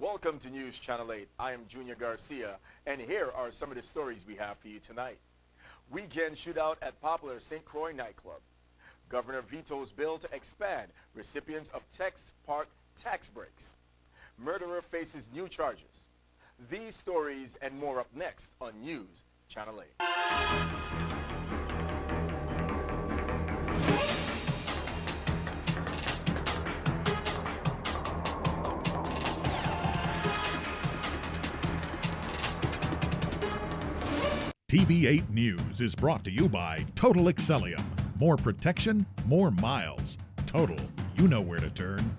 Welcome to News Channel 8. I am Junior Garcia, and here are some of the stories we have for you tonight. Weekend shootout at popular St. Croix nightclub. Governor vetoes bill to expand recipients of Tex Park tax breaks. Murderer faces new charges. These stories and more up next on News Channel 8. TV8 News is brought to you by Total Excellium. More protection, more miles. Total, you know where to turn.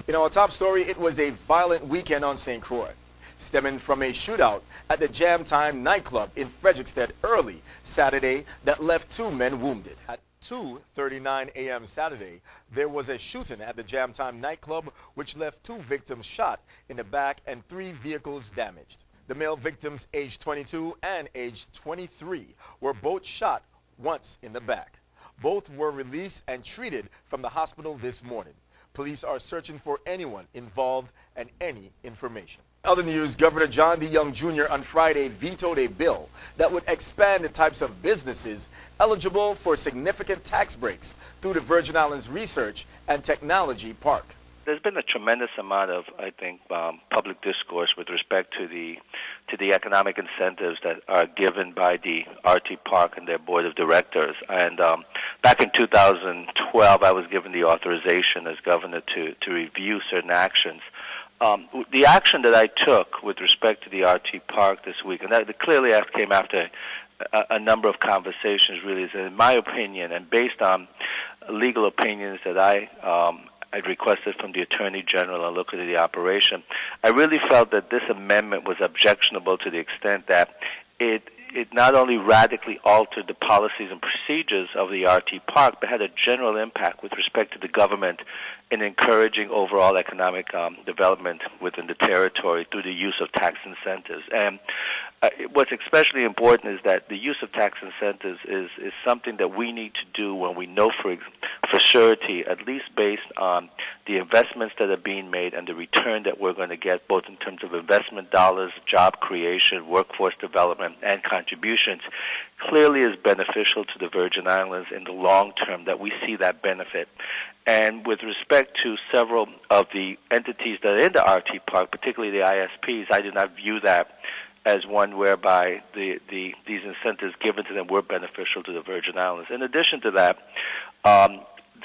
In our top story, it was a violent weekend on St. Croix, stemming from a shootout at the Jam Time nightclub in Frederiksted early Saturday that left 2 men wounded. At 2:39 a.m. Saturday, there was a shooting at the Jam Time nightclub which left 2 victims shot in the back and 3 vehicles damaged. The male victims, aged 22 and aged 23, were both shot once in the back. Both were released and treated from the hospital this morning. Police are searching for anyone involved and any information. Other news, Governor John D. Young Jr. on Friday vetoed a bill that would expand the types of businesses eligible for significant tax breaks through the Virgin Islands Research and Technology Park. There's been a tremendous amount of, I think, public discourse with respect to the economic incentives that are given by the RT Park and their board of directors. And back in 2012, I was given the authorization as governor to review certain actions. The action that I took with respect to the RT Park this week, and that clearly came after a number of conversations, really, is in my opinion, and based on legal opinions that I'd requested from the Attorney General and look at the operation, I really felt that this amendment was objectionable to the extent that it not only radically altered the policies and procedures of the RT Park, but had a general impact with respect to the government in encouraging overall economic development within the territory through the use of tax incentives. And what's especially important is that the use of tax incentives is something that we need to do when we know for surety, at least based on the investments that are being made and the return that we're going to get, both in terms of investment dollars, job creation, workforce development, and contributions, clearly is beneficial to the Virgin Islands in the long term, that we see that benefit. And with respect to several of the entities that are in the RT Park, particularly the ISPs, I do not view that as one whereby these incentives given to them were beneficial to the Virgin Islands. In addition to that,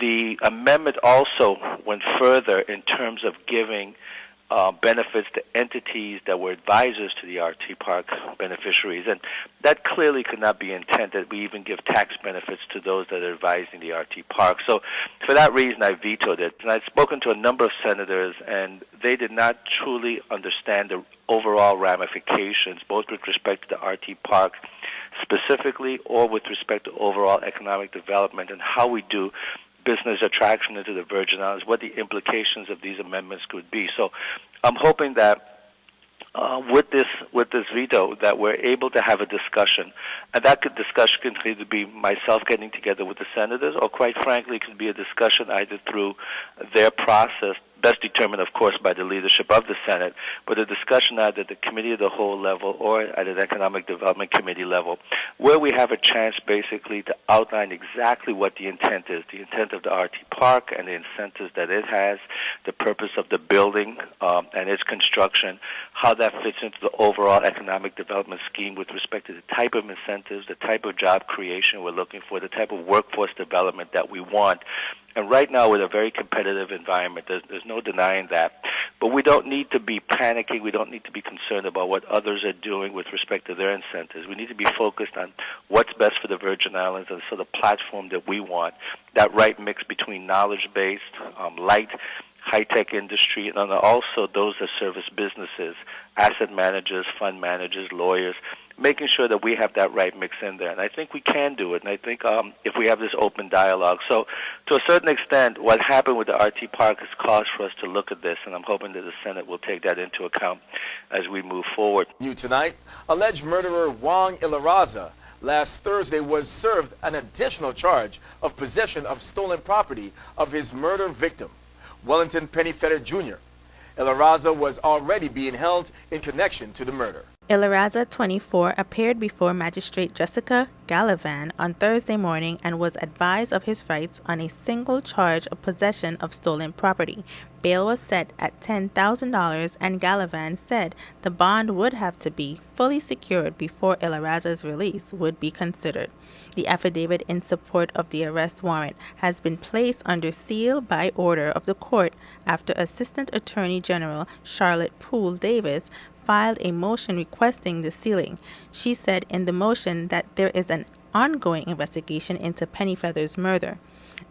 the amendment also went further in terms of giving benefits to entities that were advisors to the RT Park beneficiaries. And that clearly could not be intended. We even give tax benefits to those that are advising the RT Park. So for that reason, I vetoed it. And I've spoken to a number of senators, and they did not truly understand the overall ramifications, both with respect to the RT Park specifically or with respect to overall economic development and how we do business attraction into the Virgin Islands, what the implications of these amendments could be. So I'm hoping that with this veto that we're able to have a discussion, and that discussion can either be myself getting together with the senators, or quite frankly, it could be a discussion either through their process, best determined, of course, by the leadership of the Senate, but a discussion either at the Committee of the Whole level or at an Economic Development Committee level, where we have a chance basically to outline exactly what the intent is, the intent of the RT Park and the incentives that it has, the purpose of the building and its construction, how that fits into the overall economic development scheme with respect to the type of incentives, the type of job creation we're looking for, the type of workforce development that we want. And right now, with a very competitive environment, there's no denying that. But we don't need to be panicking. We don't need to be concerned about what others are doing with respect to their incentives. We need to be focused on what's best for the Virgin Islands and so the platform that we want, that right mix between knowledge-based, light, high-tech industry, and also those that service businesses, asset managers, fund managers, lawyers, making sure that we have that right mix in there. And I think we can do it, and I think if we have this open dialogue. So to a certain extent, what happened with the RT Park has caused for us to look at this, and I'm hoping that the Senate will take that into account as we move forward. New tonight, alleged murderer Wang Ilaraza last Thursday was served an additional charge of possession of stolen property of his murder victim, Wellington Pennyfetter Jr. Elaraza was already being held in connection to the murder. Elaraza, 24, appeared before Magistrate Jessica Gallivan on Thursday morning and was advised of his rights on a single charge of possession of stolen property. Bail was set at $10,000, and Gallivan said the bond would have to be fully secured before Elaraza's release would be considered. The affidavit in support of the arrest warrant has been placed under seal by order of the court after Assistant Attorney General Charlotte Poole Davis filed a motion requesting the sealing. She said in the motion that there is an ongoing investigation into Pennyfeather's murder,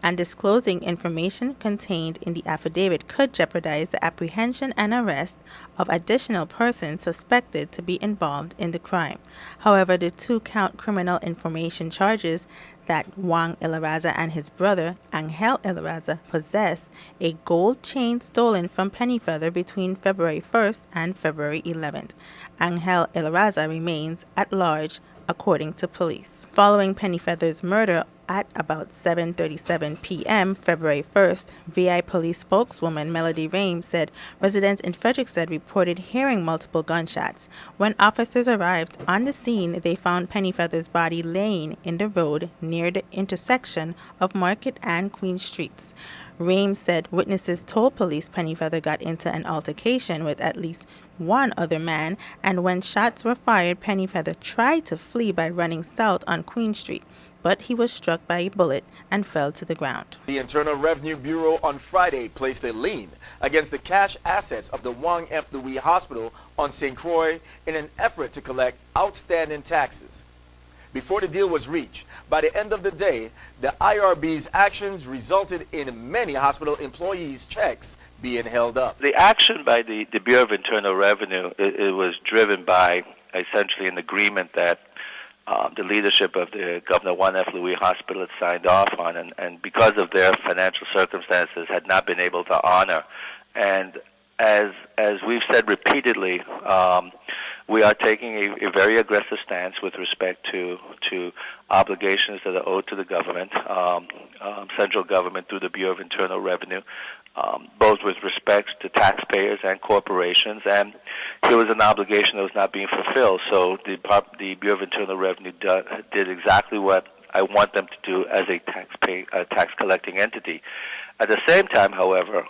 and disclosing information contained in the affidavit could jeopardize the apprehension and arrest of additional persons suspected to be involved in the crime. However, the two-count criminal information charges that Juan Elaraza and his brother, Angel Elaraza, possessed a gold chain stolen from Pennyfeather between February 1st and February 11th. Angel Elaraza remains at large, according to police. Following Pennyfeather's murder at about 7:37 p.m. February 1st, VI police spokeswoman Melody Rames said residents in Frederiksted reported hearing multiple gunshots. When officers arrived on the scene, they found Pennyfeather's body laying in the road near the intersection of Market and Queen Streets. Rames said witnesses told police Pennyfeather got into an altercation with at least one other man, and when shots were fired, Pennyfeather tried to flee by running south on Queen Street, but he was struck by a bullet and fell to the ground. The Internal Revenue Bureau on Friday placed a lien against the cash assets of the Wang F. Louis Hospital on St. Croix in an effort to collect outstanding taxes. Before the deal was reached, by the end of the day, the IRB's actions resulted in many hospital employees' checks being held up. The action by the Bureau of Internal Revenue, it was driven by essentially an agreement that the leadership of the Governor Juan F. Louis Hospital had signed off on, and because of their financial circumstances had not been able to honor. And as we've said repeatedly, we are taking a very aggressive stance with respect to obligations that are owed to the government, central government through the Bureau of Internal Revenue, both with respect to taxpayers and corporations. And there was an obligation that was not being fulfilled. So the Bureau of Internal Revenue did exactly what I want them to do as a tax collecting entity. At the same time, however,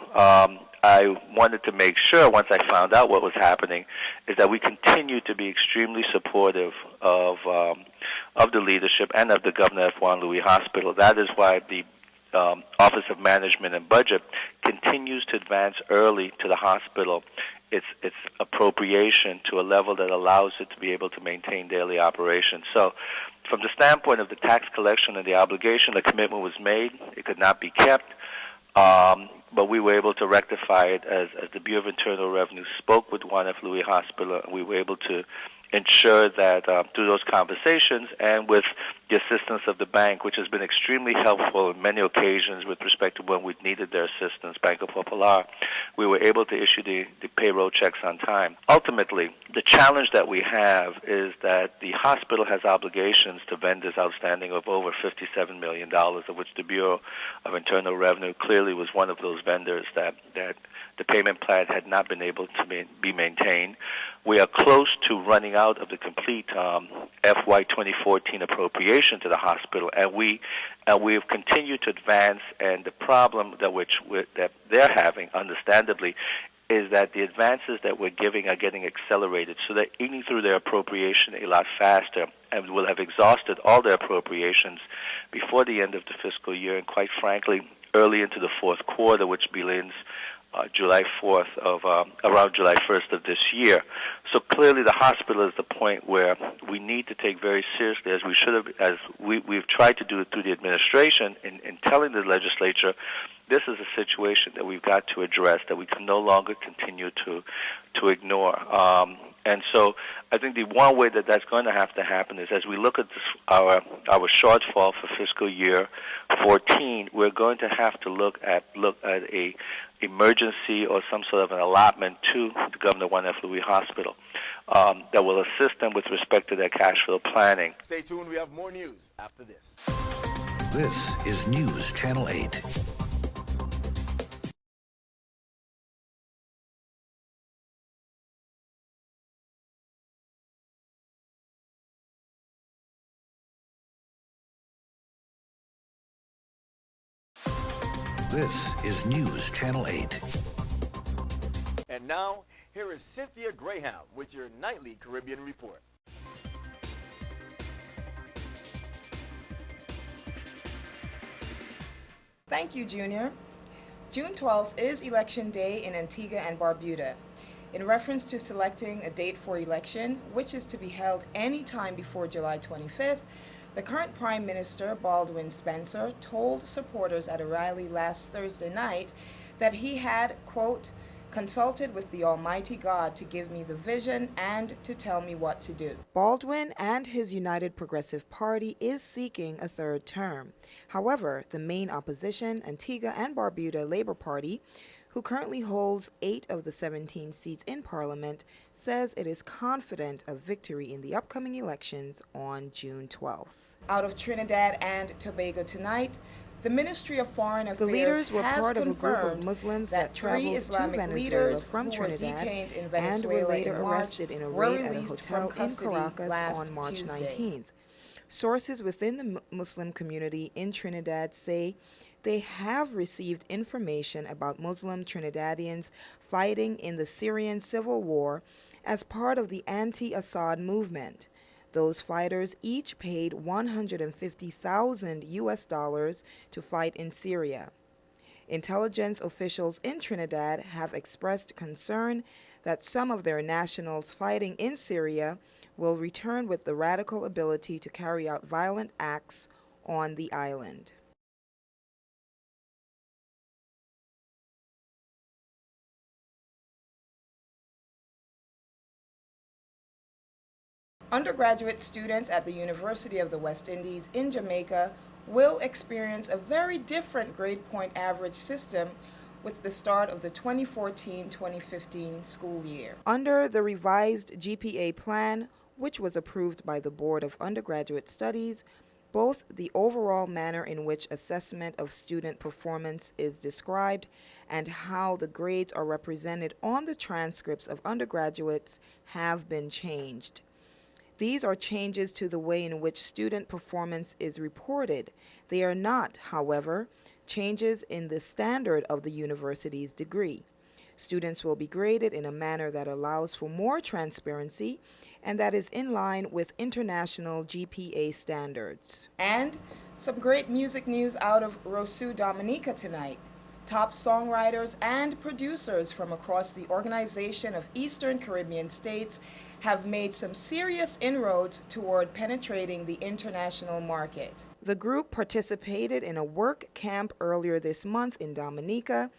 I wanted to make sure, once I found out what was happening, is that we continue to be extremely supportive of the leadership and of the Governor of Juan Louis Hospital. That is why the Office of Management and Budget continues to advance early to the hospital its appropriation to a level that allows it to be able to maintain daily operations. So from the standpoint of the tax collection and the obligation, the commitment was made. It could not be kept. But we were able to rectify it as the Bureau of Internal Revenue spoke with Juan F. Louis Hospital, and we were able to ensure that through those conversations and with the assistance of the bank, which has been extremely helpful on many occasions with respect to when we needed their assistance, Banco Popular, we were able to issue the payroll checks on time. Ultimately, the challenge that we have is that the hospital has obligations to vendors outstanding of over $57 million, of which the Bureau of Internal Revenue clearly was one of those vendors that the payment plan had not been able to be maintained. We are close to running out of the complete FY 2014 appropriation to the hospital, and we have continued to advance. And the problem that they're having, understandably, is that the advances that we're giving are getting accelerated, so they're eating through their appropriation a lot faster, and will have exhausted all their appropriations before the end of the fiscal year, and quite frankly, early into the fourth quarter, which begins July 4th around July 1st of this year. So clearly the hospital is the point where we need to take very seriously, as we should have, as we've tried to do it through the administration in telling the legislature, this is a situation that we've got to address, that we can no longer continue to ignore. And so I think the one way that that's going to have to happen is, as we look at our shortfall for fiscal year 14, we're going to have to look at a emergency or some sort of an allotment to the Governor Juan F. Louis Hospital that will assist them with respect to their cash flow planning. Stay tuned. We have more news after this. This is News Channel 8. This is News Channel 8. And now, here is Cynthia Graham with your nightly Caribbean report. Thank you, Junior. June 12th is Election Day in Antigua and Barbuda. In reference to selecting a date for election, which is to be held any time before July 25th, the current Prime Minister, Baldwin Spencer, told supporters at a rally last Thursday night that he had, quote, consulted with the Almighty God to give me the vision and to tell me what to do. Baldwin and his United Progressive Party is seeking a third term. However, the main opposition, Antigua and Barbuda Labour Party, who currently holds 8 of the 17 seats in Parliament, says it is confident of victory in the upcoming elections on June 12th. Out of Trinidad and Tobago tonight, the Ministry of Foreign Affairs The leaders were has part of a group confirmed of Muslims that that traveled to Venezuela from Trinidad and were later arrested in a raid at a hotel in Caracas on March 19th. Sources within the Muslim community in Trinidad say they have received information about Muslim Trinidadians fighting in the Syrian civil war as part of the anti-Assad movement. Those fighters each paid $150,000 to fight in Syria. Intelligence officials in Trinidad have expressed concern that some of their nationals fighting in Syria will return with the radical ability to carry out violent acts on the island. Undergraduate students at the University of the West Indies in Jamaica will experience a very different grade point average system with the start of the 2014-2015 school year. Under the revised GPA plan, which was approved by the Board of Undergraduate Studies, both the overall manner in which assessment of student performance is described and how the grades are represented on the transcripts of undergraduates have been changed. These are changes to the way in which student performance is reported. They are not, however, changes in the standard of the university's degree. Students will be graded in a manner that allows for more transparency and that is in line with international GPA standards. And some great music news out of Roseau, Dominica tonight. Top songwriters and producers from across the Organization of Eastern Caribbean States have made some serious inroads toward penetrating the international market. The group participated in a work camp earlier this month in Dominica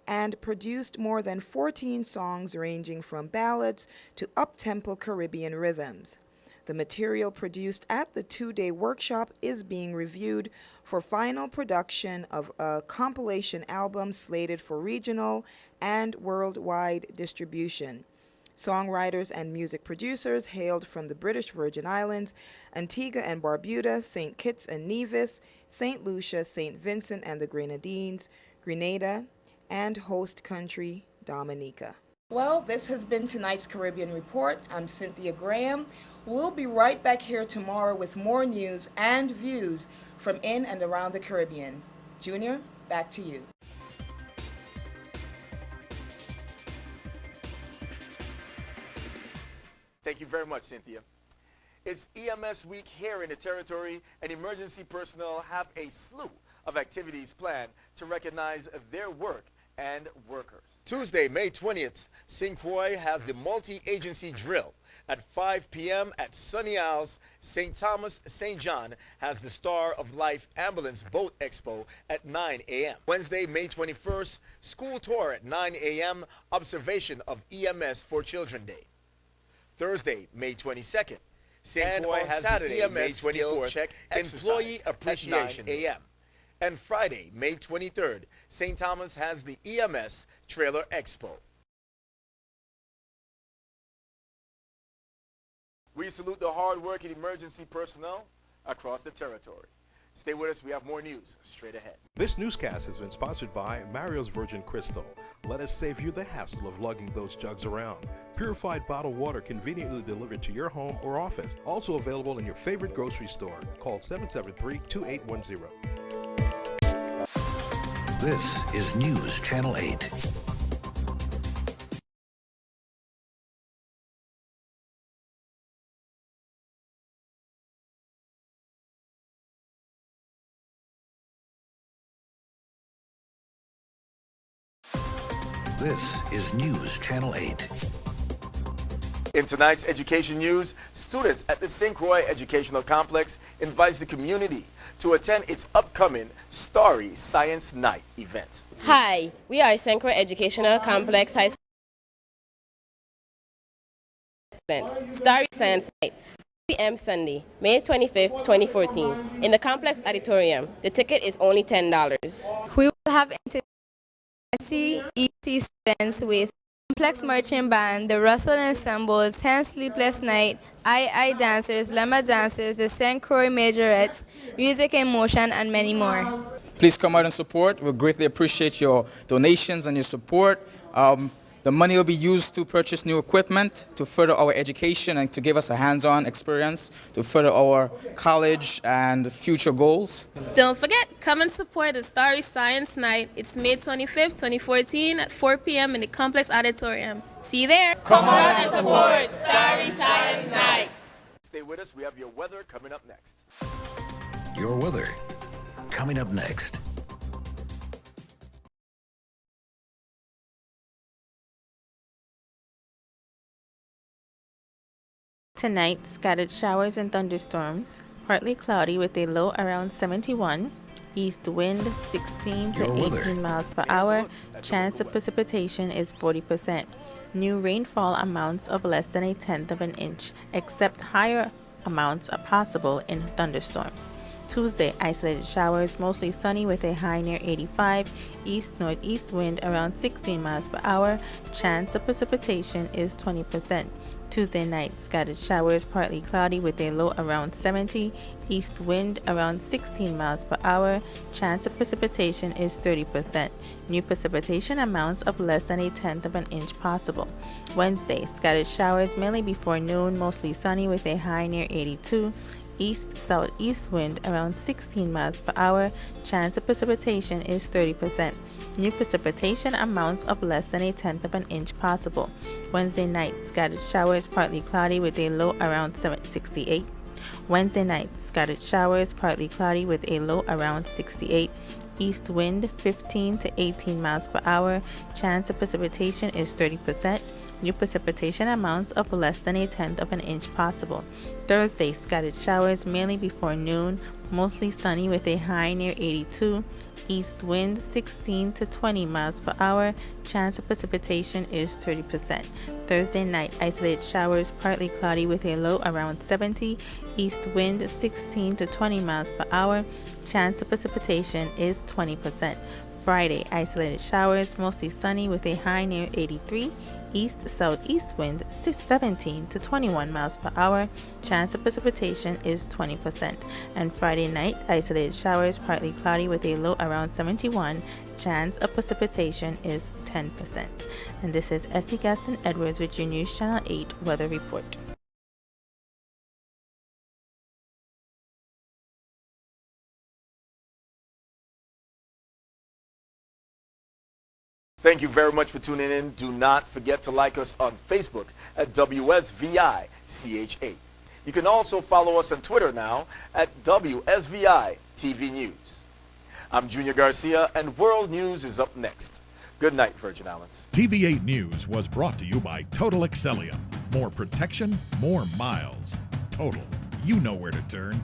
and produced more than 14 songs ranging from ballads to up-tempo Caribbean rhythms. The material produced at the 2-day workshop is being reviewed for final production of a compilation album slated for regional and worldwide distribution. Songwriters and music producers hailed from the British Virgin Islands, Antigua and Barbuda, St. Kitts and Nevis, St. Lucia, St. Vincent and the Grenadines, Grenada, and host country Dominica. Well, this has been tonight's Caribbean Report. I'm Cynthia Graham. We'll be right back here tomorrow with more news and views from in and around the Caribbean. Junior, back to you. Thank you very much, Cynthia. It's EMS week here in the territory, and emergency personnel have a slew of activities planned to recognize their work and workers. Tuesday, May 20th, St. Croix has the multi-agency drill at 5 p.m. at Sunny Isles. St. Thomas St. John has the Star of Life Ambulance Boat Expo at 9 a.m. Wednesday, May 21st, school tour at 9 a.m. Observation of EMS for Children Day. Thursday, May 22nd, St. Croix has Saturday, May 24th, check Employee Appreciation at 9 a.m. And Friday, May 23rd, St. Thomas has the EMS Trailer Expo. We salute the hard-working emergency personnel across the territory. Stay with us. We have more news straight ahead. This newscast has been sponsored by Mario's Virgin Crystal. Let us save you the hassle of lugging those jugs around. Purified bottled water conveniently delivered to your home or office. Also available in your favorite grocery store. Call 773-2810. This is News Channel 8. This is News Channel 8. In tonight's education news, students at the St. Croix Educational Complex invites the community to attend its upcoming Starry Science Night event. Hi, we are St. Croix Educational Complex High School students. Starry Science Night, 3 p.m. Sunday, May 25th, 2014, in the Complex Auditorium. The ticket is only $10. We will have SCET students with Complex Marching Band, the Russell Ensemble, 10 Sleepless Night, I dancers, Lemma dancers, the St. Croix Majorettes, Music in Motion, and many more. Please come out and support. We greatly appreciate your donations and your support. The money will be used to purchase new equipment to further our education and to give us a hands-on experience to further our college and future goals. Don't forget, come and support the Starry Science Night. It's May 25th, 2014 at 4 p.m. in the Complex Auditorium. See you there. Come out and support Starry Science Night. Stay with us. We have your weather coming up next. Your weather coming up next. Tonight, scattered showers and thunderstorms. Partly cloudy with a low around 71. East wind 16 to 18 miles per hour. Chance of precipitation is 40%. New rainfall amounts of less than 1/10 of an inch, except higher amounts are possible in thunderstorms. Tuesday, isolated showers, mostly sunny with a high near 85. East-northeast wind around 16 miles per hour. Chance of precipitation is 20%. Tuesday night, scattered showers, partly cloudy with a low around 70. East wind around 16 miles per hour. Chance of precipitation is 30%. New precipitation amounts of less than 1/10 of an inch possible. Wednesday, scattered showers mainly before noon, mostly sunny with a high near 82. East-southeast wind around 16 miles per hour. Chance of precipitation is 30%. New precipitation amounts of less than 1/10 of an inch possible. Wednesday night, scattered showers, partly cloudy with a low around 68. Wednesday night, scattered showers, partly cloudy with a low around 68. East wind 15 to 18 miles per hour. Chance of precipitation is 30%. New precipitation amounts of less than 1/10 of an inch possible. Thursday, scattered showers mainly before noon, mostly sunny with a high near 82. East wind 16 to 20 miles per hour. Chance of precipitation is 30%. Thursday night, isolated showers, partly cloudy with a low around 70. East wind 16 to 20 miles per hour. Chance of precipitation is 20%. Friday, isolated showers, mostly sunny with a high near 83. East-southeast wind 17 to 21 miles per hour. Chance of precipitation is 20%. And Friday night, isolated showers, partly cloudy with a low around 71. Chance of precipitation is 10%. And this is Essie Gaston Edwards with your News Channel 8 weather report. Thank you very much for tuning in. Do not forget to like us on Facebook at WSVI-CH8. You can also follow us on Twitter now at WSVI-TV News. I'm Junior Garcia, and World News is up next. Good night, Virgin Islands. TV8 News was brought to you by Total Excellium. More protection, more miles. Total. You know where to turn.